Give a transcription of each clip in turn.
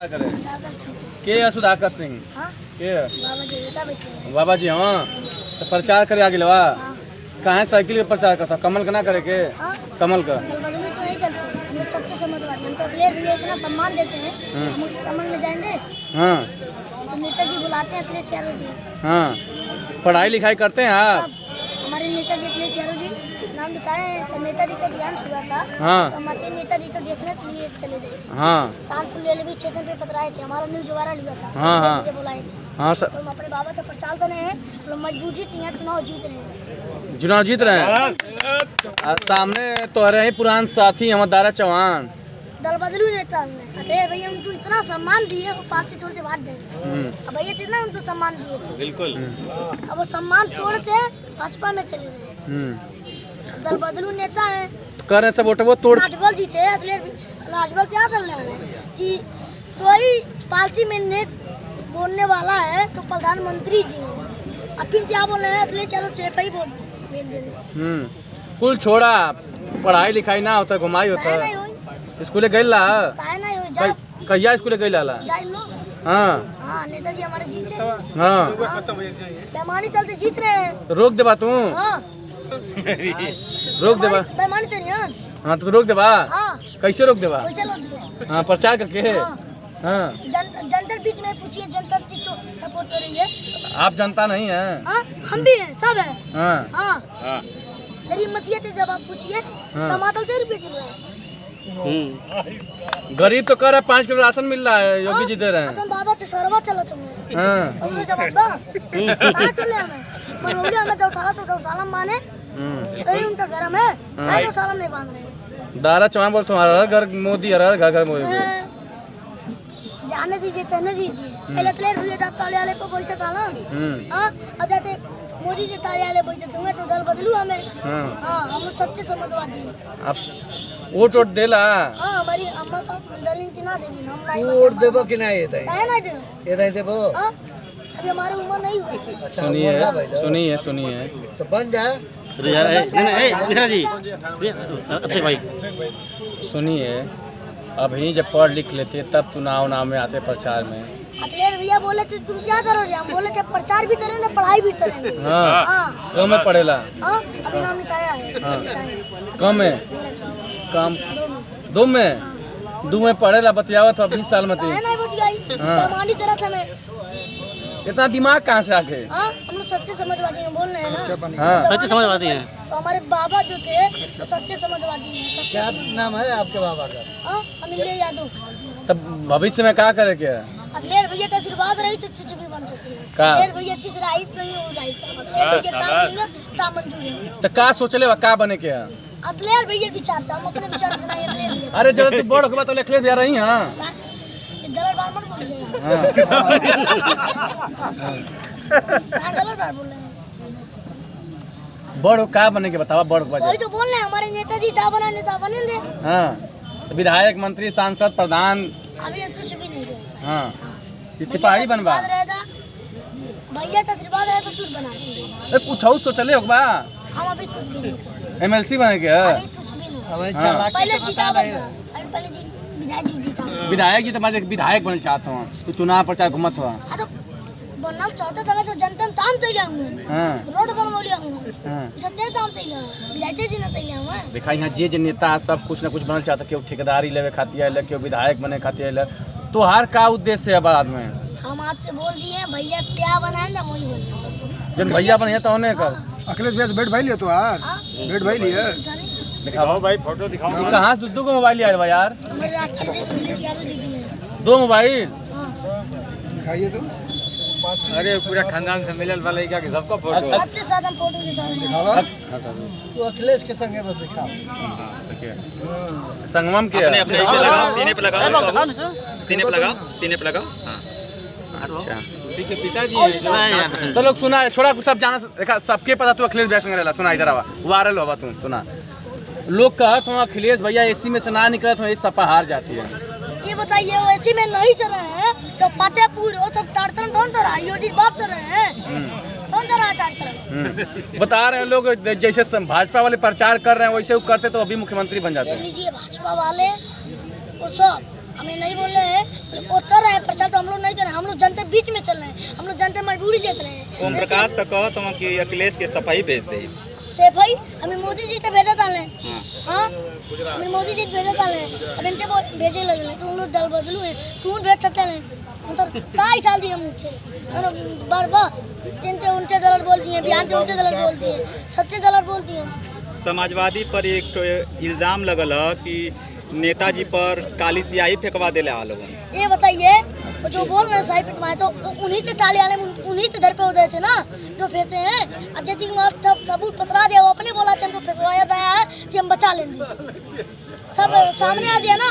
करे के सुधाकर सिंह के बाबा जी हाँ तो प्रचार करे आगे लवा कहाँ साइकिल का प्रचार करता कमल का ना करे के कमल का इतना सम्मान देते हैं कमल में जाएंगे। हाँ नेता जी बुलाते हैं अखिलेश यादव जी। हाँ पढ़ाई लिखाई करते हैं आप? हमारे नेता जी अखिलेश यादव जी नाम बताए तो नेताजी का ध्यान हुआ था। हाँ तो हमारे नेताजी तो देखने के लिए चले गए थे। हाँ कानपुर रेलवे स्टेशन पे पकड़ाए थे, हमारा न्यूज वायरल लिया था। हाँ हाँ बुलाए थे। हाँ सर तो हम अपने बाबा से प्रचार कर रहे हैं, लोग मजबूती थी, यहाँ चुनाव जीत रहे हैं। चुनाव जीत रहे हैं। सामने तो रहे पुरान साथी हमदारा चौहान दल बदलू नेता हमने। अरे भैया उनको इतना सम्मान दिए, वो पार्टी छोड़ के भाग गए। अब भैया कितना उनको सम्मान दिए थे। बिल्कुल। अब वो सम्मान तोड़ के भाजपा में चले गए। दल बदलू नेता है कर रहे सब वोट वो तोड़ राजबल जी थे। राजबल क्या कर रहे हैं कि कोई पार्टी में बोलने वाला है तो प्रधानमंत्री जी हैं। अब फिर क्या बोल रहे हैं अखिलेश यादव से ही बोल देंगे। कुल छोड़ा पढ़ाई लिखाई ना होता घुमाई होता स्कूले गई ला कहिया स्कूले गई ला हाँ हाँ नेताजी हमारे जीते। हाँ बेमानी चलते जीत रहे हैं। रोक देबा तू हाँ रोक देबा बेमानी तेरी हाँ तो रोक देबा हाँ कैसे रोक देबा कैसे लोग दिए? हाँ प्रचार करके हाँ जनता बीच में पूछिए जनता की तो सपोर्ट कर रही है। आप जनता नहीं है हम भी हैं सब है। हाँ हाँ गरीब मसीहत है जब आप पूछिए टमाटर 10 रुपए किलो है। गरीब तो कर रहा 5 किलो राशन मिल रहा है योगी जी दे रहे हैं। बाबा तो सरवा चला तुम्हें हाँ और जब अब्बा कहाँ चले हमें मनोली हमें गौशाला तो गौशाला माने कहीं उनका घर में गौशाला नहीं बांध रहे। दारा चौहान बोल तुम्हारा घर मोदी हर घर घर मोदी जाने दीजिए कहने दीजिए। पहले प्लेयर हुए था कार्यालय को बैठे था ना। अब जाते मोदी के कार्यालय बैठे थे तो दल बदलू हमें। हाँ हम लोग सत्य समाजवादी हैं। आप वोट वोट देला हाँ हमारी अम्मा का दलिन ना देगी हम नहीं वोट देबो कि नहीं येतै काहे नहीं देबो येतै देबो अभी हमारी उम्र नहीं हुई। सुनिए सुनिए तो बन जा सुनिए अभी जब पढ़ लिख लेते तब चुनाव नाम में आते प्रचार में। अखिलेश भैया बोले थे तुम क्या करोगे? हम बोले थे प्रचार भी करेंगे पढ़ाई भी करेंगे। हाँ कम में पढ़ेला अभी नाम लिखाया है। कम है कम दो में पढ़ेला बतियावत 20 साल में नहीं बतियाई बेमानी तरह था मैं। इतना दिमाग कहाँ से आके? हम लोग सच्चे समझवादी हैं बोल रहे हैं ना। हाँ सच्चे समझवादी हैं। तो हमारे बाबा जो थे वो सच्चे समझवादी हैं। क्या नाम है आपके बाबा का? अनिल यादव। तब भविष्य में क्या करे क्या? अखिलेश भैया का आशीर्वाद रही तो कुछ भी बन सकती है। का अखिलेश भैया अच्छी से राइट नहीं हो राइट ता मंजूर है। तो का सोचले बा का बने क्या? अखिलेश भैया विचार था हम अपने विचार बनाए अखिलेश भैया। अरे जरा तू बड़ होके तो अखिलेश भैया रही हां दलाल बार मत बोलिए। दलाल बार बोल रहे हैं। बड़ हो का बने के बतावा बड़ हो वही तो बोल रहे हैं हमारे नेताजी था बना नेता बनेंगे। हाँ विधायक मंत्री सांसद प्रधान अभी कुछ भी नहीं रहे। हाँ सिपाही बनवा भैया का आशीर्वाद है तो कुछ बना देंगे। कुछ और सोचले होगा हम अभी कुछ भी नहीं एमएलसी बने के अभी कुछ भी नहीं। पहले जीता पहले विधायक जी जीता। विधायक जी तो मैं विधायक बनना चाहता हूँ तो चुनाव प्रचार घूमत हुआ तो बनना चाहता था मैं तो जनता में काम तैयार हूँ रोड बनवा लिया हूँ सब नहीं काम तैयार विधायक जी ना तैयार हुआ। देखा यहाँ जे नेता सब कुछ न कुछ बनना चाहता क्यों ठेकेदारी लेवे खातिर क्यों विधायक बने खातिर तो हर का उद्देश्य है बाद में। हम आपसे बोल दिए भैया क्या बनाए ना वही बने जब भैया बने तो होने कर अखिलेश भैया से बैठ भाई लिया तो यार बैठ भाई लिया दिखाओ भाई फोटो दिखाओ। कहाँ से दो मोबाइल लिया हुआ यार? हमारे अच्छे अखिलेश यादव जी दिए 2 मोबाइल दिखाइए तो। अरे पूरा खानदान से मिलल वाला ही का कि सबका फोटो सबसे ज्यादा फोटो दिखावा तो अखिलेश के संगे बस दिखाओ। संगमम के अपने अपने इसे लगाओ सीने पे लगाओ सीने पे लगाओ सीने पे लगाओ। हाँ अच्छा ठीक है पिताजी तो लोग सुना छोड़ा सब जाना देखा सबके पता तू अखिलेश भैया संग रहला सुना इधर आवा वायरल होगा तू सुना लोग कहत हो अखिलेश भैया एसी में से ना निकलत हो सपा हार जाती है। ये बताइए वो एसी में नहीं चल रहे हैं तो फतेहपुर वो सब टारतन कौन तरह योगी बाप तो रहे हैं कौन तरह टारतन बता रहे हैं लोग जैसे भाजपा वाले प्रचार कर रहे हैं वैसे वो करते तो अभी मुख्यमंत्री बन जाते हैं। लीजिए भाजपा वाले वो सब हमें नहीं बोल रहे हैं वो कर पूरी देते रहे हैं। ओम प्रकाश तक कहो तुम कि अखिलेश के सफाई भेज दे। सफाई हमें मोदी जी तो भेजा डाले हाँ हाँ हमें मोदी जी भेजा डाले अब इनके वो भेजे लगे तुम लोग दल बदलू है तू भेज सकते हैं मतलब काई साल दिए मुझसे बार बार तीन उनके दलर बोल दिए बिहार के उनके दलर बोल दिए सबसे दलर बोल दिए। समाजवादी पर एक ठो इल्जाम लगल है कि नेताजी पर काली स्याही फेंकवा दिले आ लोगों ने। ये बताइए वो जो बोल रहे हैं साहिब तुम्हारे तो उन्हीं के ताले वाले उन्हीं के घर पे उदय थे ना जो फेंचे हैं। अच्छा ठीक सब सबूत पकड़ा दिया वो अपने बोला कि हमको फेंकवाया गया है कि हम बचा लेंगे सब सामने आ दिया ना।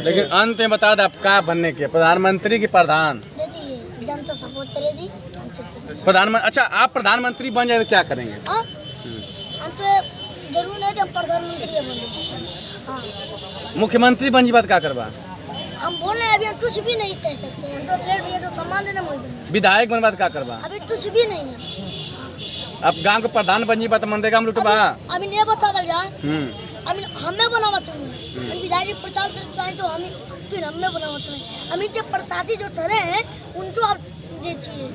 लेकिन अंत में बता दे आप क्या बनने के प्रधानमंत्री की प्रधान देखिए जनता सपोर्ट करेगी प्रधानमंत्री। अच्छा आप प्रधानमंत्री बन जाए तो क्या करेंगे? हाँ हम तो जरूर नहीं कि हम प्रधानमंत्री बने। हाँ मुख्यमंत्री बन जी बात क्या करवा? हम बोल रहे हैं अभी हम कुछ भी नहीं कह सकते हैं तो लेट भैया जो सम्मान देना वही बने विधायक बन बात क्या करवा? अभी कुछ भी नहीं है। अब गांव के प्रधान बन जी बात मनरेगा में लुटवा। अभी नहीं बतावल जाए अभी हमें बनावत हूँ विधायक प्रचार कर चाहे तो हम फिर हमें बनावत हूँ अमित प्रसादी जो चढ़े हैं उनको आप दीजिए।